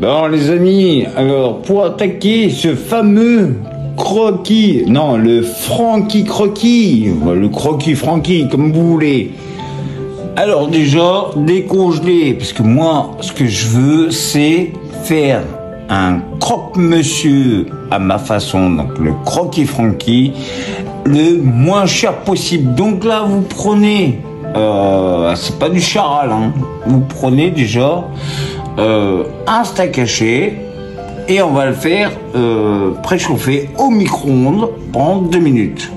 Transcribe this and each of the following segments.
Bon les amis, alors pour attaquer ce fameux croquis, non le Frankie croquis, le croquis Frankie comme vous voulez. Alors déjà décongeler, parce que moi ce que je veux c'est faire un croque-monsieur à ma façon, donc le croquis Frankie, le moins cher possible. Donc là vous prenez, c'est pas du charal, hein. Vous prenez déjà un steak haché et on va le faire préchauffer au micro-ondes pendant 2 minutes.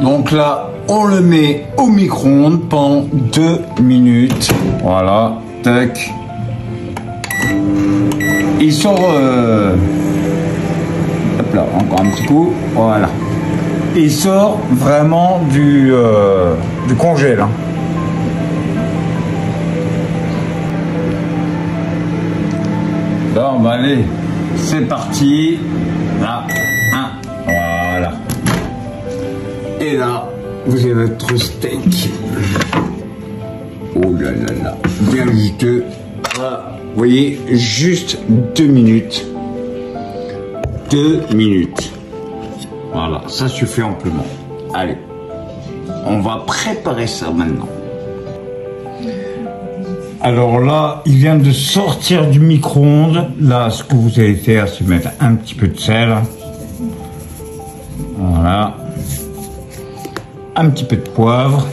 Donc là, on le met au micro-ondes pendant 2 minutes. Voilà, tac. Il sort. Hop là, encore un petit coup. Voilà. Il sort vraiment du congèle. Hein. Bon, bah allez, c'est parti. Là, voilà. Et là, vous avez votre steak. Oh là là là, bien juteux. Voilà. Vous voyez, juste 2 minutes. 2 minutes. Voilà, ça suffit amplement. Allez, on va préparer ça maintenant. Alors là, il vient de sortir du micro-ondes. Là, ce que vous allez faire, c'est mettre un petit peu de sel. Voilà. Un petit peu de poivre.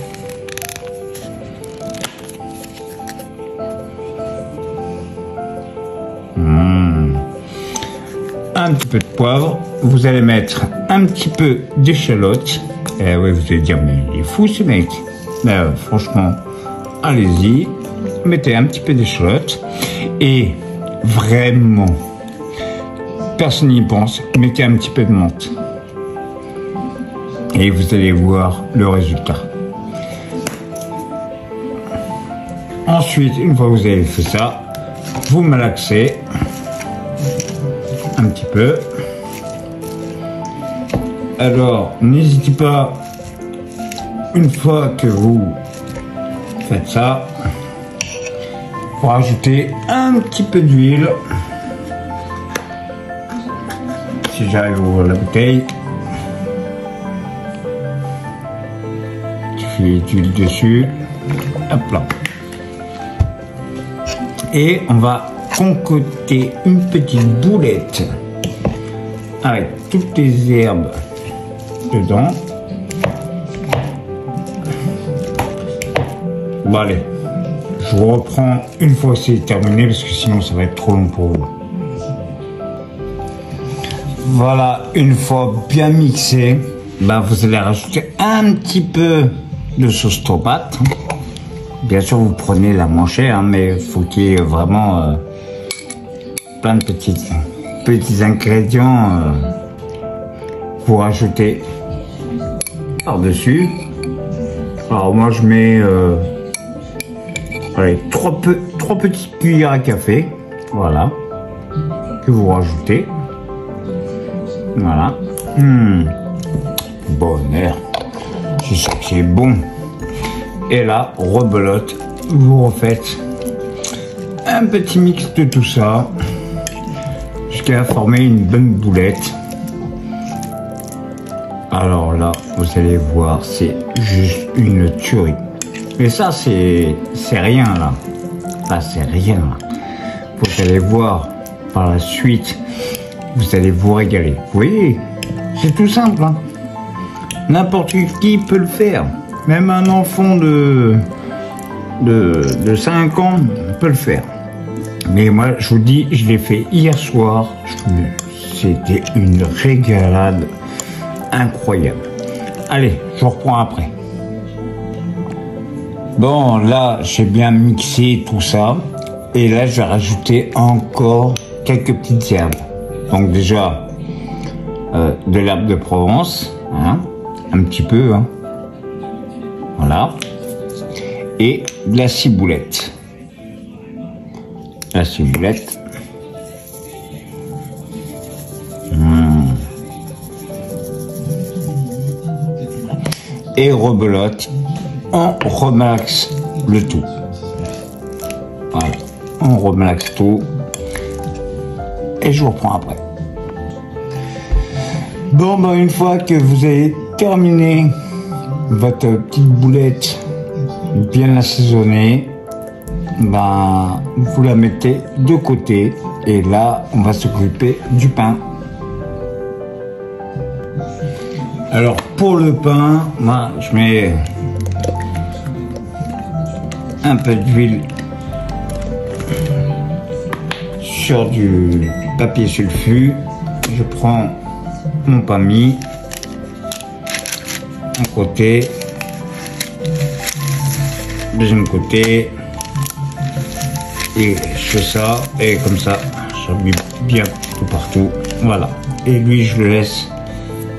Un petit peu de poivre. Vous allez mettre un petit peu d'échalote. Eh oui, vous allez dire, mais il est fou ce mec. Mais franchement, allez-y. Mettez un petit peu d'échalote et vraiment, personne n'y pense, mettez un petit peu de menthe et vous allez voir le résultat. Ensuite, une fois que vous avez fait ça, vous malaxez un petit peu. Alors, n'hésitez pas, une fois que vous faites ça, pour rajouter un petit peu d'huile. Si j'arrive à ouvrir la bouteille. Je fais d'huile dessus. Hop là. Et on va concocter une petite boulette avec toutes les herbes dedans. Bon allez. Je vous reprends une fois que c'est terminé parce que sinon ça va être trop long pour vous. Voilà, une fois bien mixé, ben vous allez rajouter un petit peu de sauce tomate. Bien sûr, vous prenez la moins chère, mais il faut qu'il y ait vraiment plein de petits ingrédients. Vous rajoutez par-dessus. Alors moi je mets allez, 3 petites cuillères à café, voilà, que vous rajoutez, voilà, bonheur, c'est ça que c'est bon. Et là, rebelote, vous refaites un petit mix de tout ça, jusqu'à former une bonne boulette. Alors là, vous allez voir, c'est juste une tuerie. Mais ça, c'est rien là. Là, c'est rien là. Vous allez voir par la suite, vous allez vous régaler. Vous voyez, c'est tout simple. Hein. N'importe qui peut le faire. Même un enfant de 5 ans peut le faire. Mais moi, je vous dis, je l'ai fait hier soir. C'était une régalade incroyable. Allez, je reprends après. Bon, là, j'ai bien mixé tout ça. Et là, je vais rajouter encore quelques petites herbes. Donc déjà, de l'herbe de Provence, hein, un petit peu. Hein, voilà. Et de la ciboulette. La ciboulette. Et rebelote. On remaxe le tout. Voilà. On remalaxe tout. Et je vous reprends après. Bon, ben, une fois que vous avez terminé votre petite boulette bien assaisonnée, ben, vous la mettez de côté. Et là, on va s'occuper du pain. Alors, pour le pain, moi, je mets un peu d'huile sur du papier sulfu. Je prends mon pain mis, un côté, deuxième côté, et je fais ça, et comme ça, j'appuie bien tout partout, voilà. Et lui, je le laisse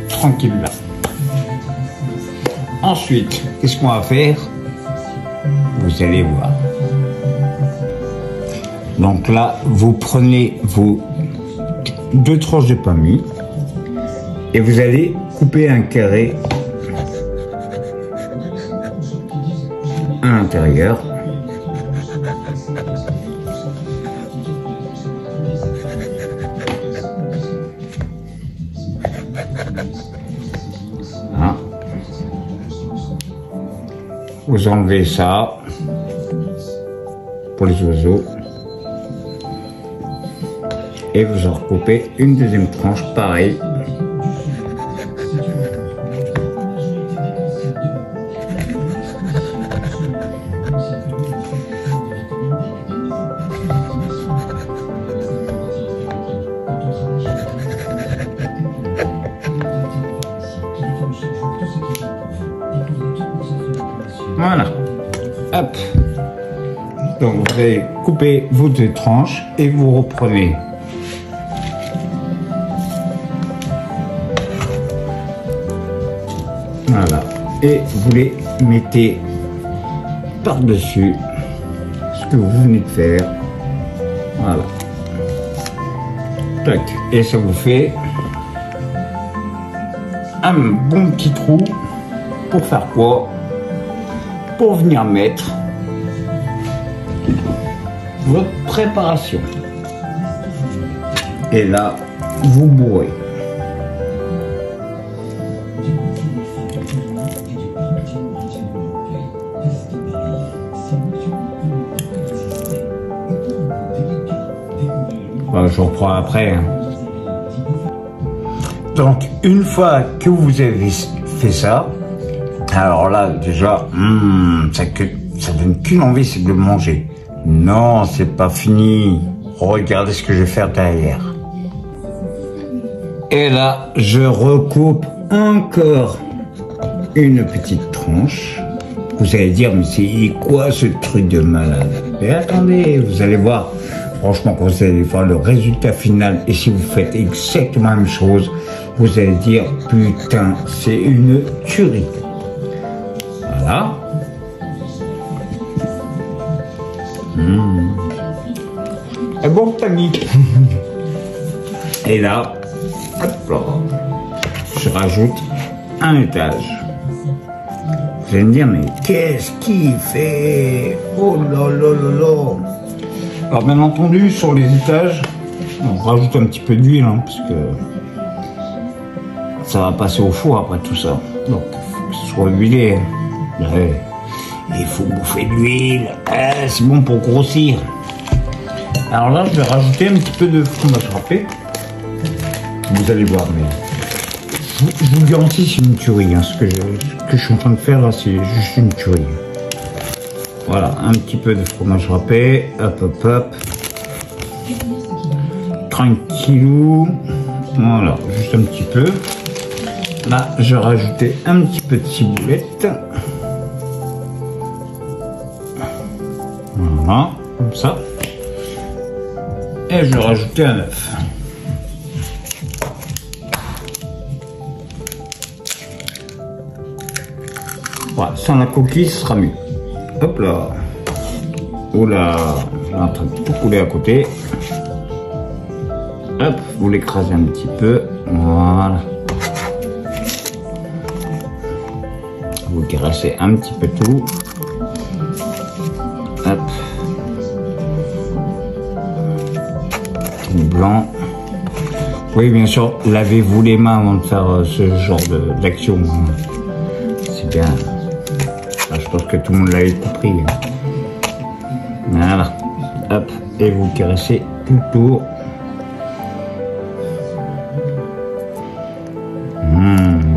tranquille là. Ensuite, qu'est-ce qu'on va faire? Vous allez voir. Donc là, vous prenez vos 2 tranches de pain mis et vous allez couper un carré à l'intérieur. Voilà. Vous enlevez ça pour les oiseaux. Et vous en recoupez une deuxième tranche, pareil. Voilà. Hop. Donc vous allez couper vos 2 tranches et vous reprenez voilà, et vous les mettez par-dessus ce que vous venez de faire. Voilà. Tac. Et ça vous fait un bon petit trou pour faire quoi? Pour venir mettre votre préparation. Et là, vous bourrez. Je reprends après. Hein. Donc, une fois que vous avez fait ça, alors là, déjà, ça donne qu'une envie, c'est de le manger. Non, c'est pas fini. Regardez ce que je vais faire derrière. Et là, je recoupe encore une petite tranche. Vous allez dire, mais c'est quoi ce truc de malade? Mais attendez, vous allez voir. Franchement, quand vous allez voir le résultat final, et si vous faites exactement la même chose, vous allez dire, putain, c'est une tuerie. Voilà. Et bon, t'as mis. Et là, hop là, je rajoute un étage. Vous allez me dire, mais qu'est-ce qu'il fait? Oh là là là là. Alors bien entendu, sur les étages, on rajoute un petit peu d'huile, hein, parce que ça va passer au four après tout ça. Donc, il faut que ce soit huilé. Ouais. Il faut bouffer de l'huile. C'est bon pour grossir. Alors là, je vais rajouter un petit peu de fromage râpé. Vous allez voir, mais je vous garantis, c'est une tuerie. Hein. Ce que je suis en train de faire là, c'est juste une tuerie. Voilà, un petit peu de fromage râpé, hop hop hop, tranquillou, voilà, juste un petit peu. Là, je vais rajouter un petit peu de ciboulette. Voilà, comme ça. Et je vais rajouter un œuf. Voilà, sans la coquille, ce sera mieux. Hop là. Oula, j'ai en train de tout couler à côté. Hop, vous l'écrasez un petit peu. Voilà. Vous graissez un petit peu tout. Hop. blanc. Oui, bien sûr, lavez-vous les mains avant de faire ce genre d'action. C'est bien. Enfin, je pense que tout le monde l'avait compris. Voilà. Hop, et vous caressez tout le tour.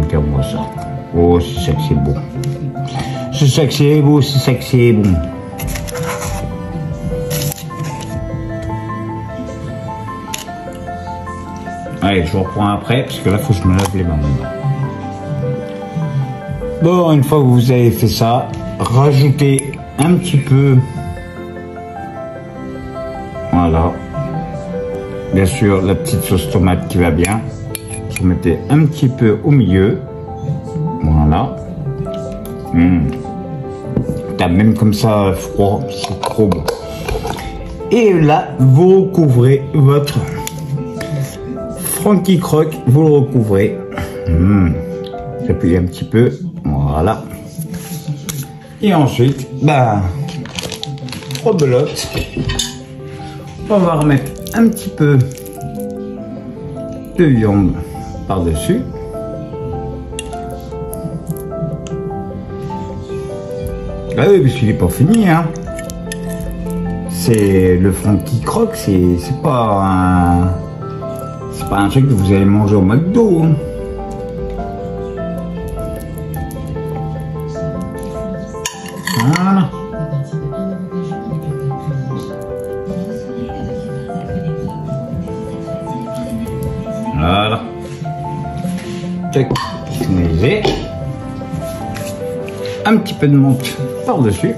Regarde-moi ça. Oh, c'est ça que c'est beau. C'est ça que c'est beau, c'est ça que c'est bon. Allez, je vous reprends après, parce que là, il faut que je me lave les mains. Bon, une fois que vous avez fait ça, rajoutez un petit peu. Voilà. Bien sûr, la petite sauce tomate qui va bien. Vous mettez un petit peu au milieu. Voilà. Même comme ça, froid, c'est trop bon. Et là, vous recouvrez votre Franky Croque, vous le recouvrez. Appuyez un petit peu. Voilà. Et ensuite, rebelote. On va remettre un petit peu de viande par-dessus. Ah oui, parce qu'il n'est pas fini, hein. C'est le Franky Croque, c'est pas un truc que vous allez manger au McDo, hein. Voilà. Voilà. Tac, finalisé. Un petit peu de menthe par-dessus.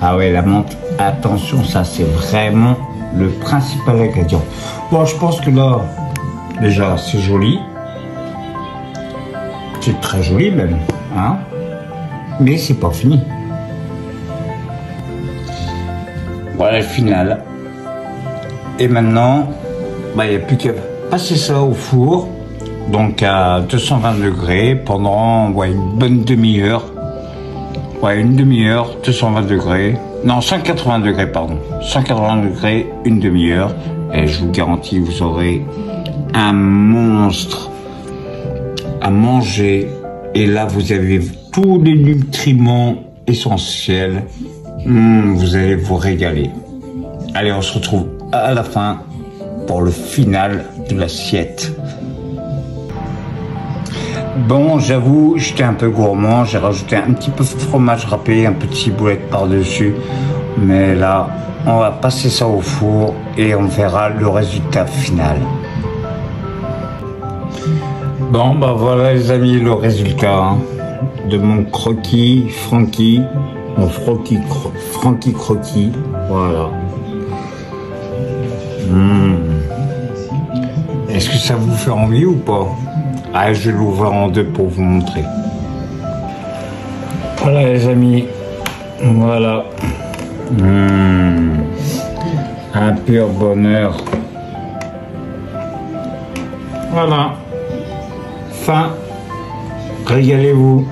Ah ouais, la menthe, attention, ça c'est vraiment le principal ingrédient. Bon, je pense que là, déjà, c'est joli. C'est très joli même, hein. Mais c'est pas fini. Voilà le final. Et maintenant, il n'y a plus qu'à passer ça au four, donc à 220 degrés pendant une bonne demi-heure. Une demi-heure, 220 degrés. Non, 180 degrés, pardon. 180 degrés, une demi-heure. Et je vous garantis, vous aurez un monstre à manger. Et là, vous avez tous les nutriments essentiels. Vous allez vous régaler. Allez, on se retrouve à la fin pour le final de l'assiette. Bon, j'avoue, j'étais un peu gourmand. J'ai rajouté un petit peu de fromage râpé, un peu de ciboulette par-dessus. Mais là, on va passer ça au four et on verra le résultat final. Bon, voilà les amis, le résultat de mon croquis Franky. Mon Franky Croquis. Voilà. Est-ce que ça vous fait envie ou pas? Ah, je vais l'ouvrir en deux pour vous montrer. Voilà les amis. Voilà. Un pur bonheur. Voilà. Fin. Régalez-vous.